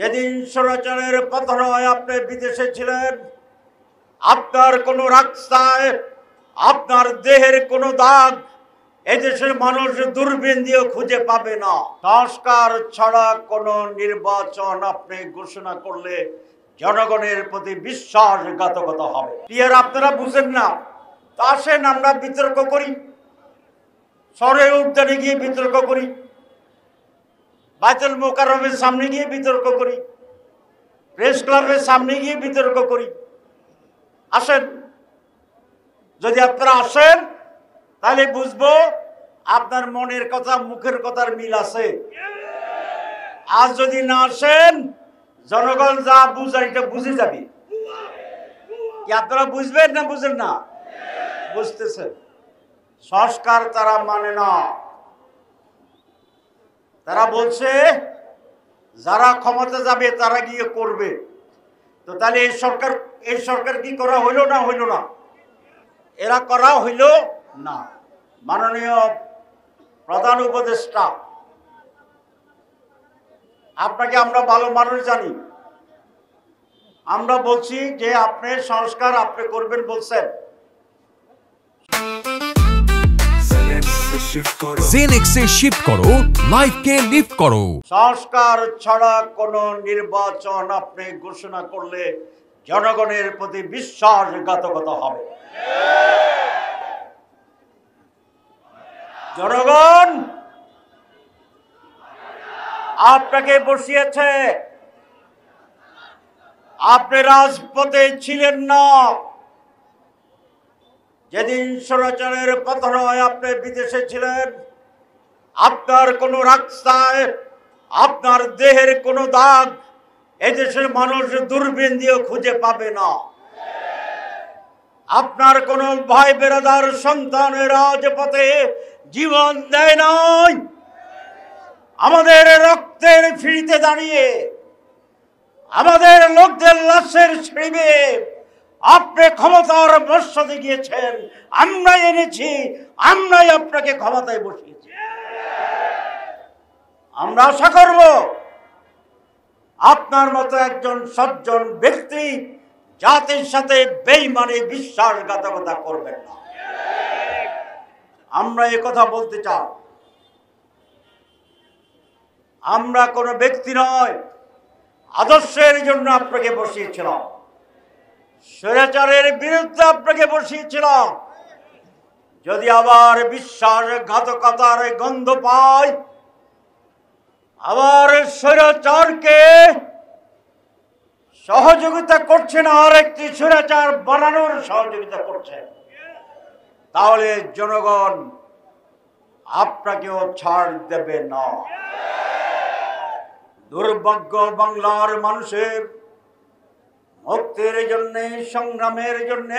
যেদিন স্বৈরাচারের পতন হয় আপনি বিদেশে ছিলেন, আপনার কোনো রাস্তায় আপনার দেহের কোনো দাগ এদেশের মানুষ দূরবীন দিয়ে খুঁজে পাবে না। সংস্কার ছাড়া কোনো নির্বাচন আপনি ঘোষণা করলে জনগণের প্রতি বিশ্বাসঘাতকতা হবে। আর আপনারা বুঝেন না, তা আসেন আমরা বিতর্ক করি, শহরে উদ্যানে গিয়ে বিতর্ক করি, বাইতুল মোকাররমের সামনে গিয়ে বিতর্ক করি, প্রেস ক্লাবের সামনে গিয়ে বিতর্ক করি। আসেন, যদি আপনারা আসেন তাহলে বুঝবো আপনার মনের কথা মুখের কথার মিল আছে। আর যদি না আসেন, জনগণ যা বুঝার এটা বুঝে যাবে। কি আপনারা বুঝবেন না বুঝেন না? বুঝতেছেন। সংস্কার তারা মানে না। তারা বলছে যারা ক্ষমতা যাবে তারা গিয়ে করবে। তো তাহলে এই সরকার কি করা হইল না হইল না? এরা করা হইল না। মাননীয় প্রধান উপদেষ্টা, আপনাকে আমরা ভালো মানুষ জানি। আমরা বলছি যে আপনি সংস্কার আপনি করবেন বলছেন। জেনেক্সে শিফট করো, লাইফকে লিফট করো। সংস্কার ছাড়া কোনো নির্বাচন আপনি ঘোষণা করলে জনগণের প্রতি বিশ্বাসঘাতকতা হবে। জনগণ আপনাকে বসিয়েছে, আপনি রাজপথে ছিলেন না। যেদিন স্বৈরাচারের পতন হয় আপনি বিদেশে ছিলেন, আপনার কোনো রাস্তায় আপনার দেহের কোনো দাগ এদেশের মানুষ দূরবীন দিয়ে খুঁজে পাবে না। আপনার কোনো ভাই বেরাদার সন্তানের রাজপথে জীবন দেয় নাই। আমাদের রক্তের ফিরিতে দাঁড়িয়ে, আমাদের লোকদের লাশের ছিঁড়ে আপনি ক্ষমতার বর্ষাতে গিয়েছেন। আমরাই এনেছি, আমরাই আপনাকে ক্ষমতায় বসিয়েছি। আমরা আশা করব আপনার মতো একজন সজ্জন ব্যক্তি জাতির সাথে বেঈমানি বিশ্বাসঘাতকতা করবেন না। আমরা এ কথা বলতে চাই। আমরা কোনো ব্যক্তি নয়, আদর্শের জন্য আপনাকে বসিয়েছিলাম, স্বৈরাচারের বিরুদ্ধে আপনাকে বসিয়েছিলাম। যদি আবার বিশ্বাসঘাতকতার গন্ধ পাই, আবার স্বৈরাচারকে সহযোগিতা করছেন আর একটি স্বৈরাচার বানানোর সহযোগিতা করছেন, তাহলে জনগণ আপনাকেও ছাড় দেবে না। দুর্ভাগ্য বাংলার মানুষের মুক্তির জন্য, সংগ্রামের জন্য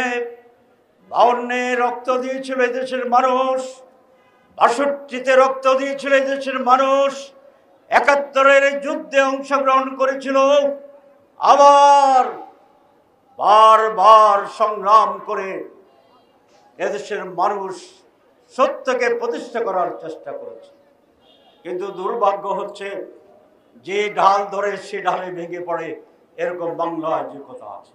52-এ রক্ত দিয়েছিল এদেশের মানুষ, 62-তে রক্ত দিয়েছিল এদেশের মানুষ, 71-এর যুদ্ধে অংশগ্রহণ করেছিল, আবার বারবার সংগ্রাম করে এদেশের মানুষ সত্যকে প্রতিষ্ঠা করার চেষ্টা করেছে। কিন্তু দুর্ভাগ্য হচ্ছে যে ঢাল ধরে সে ঢালে ভেঙে পড়ে, এরকম বাংলায় যে কথা আছে।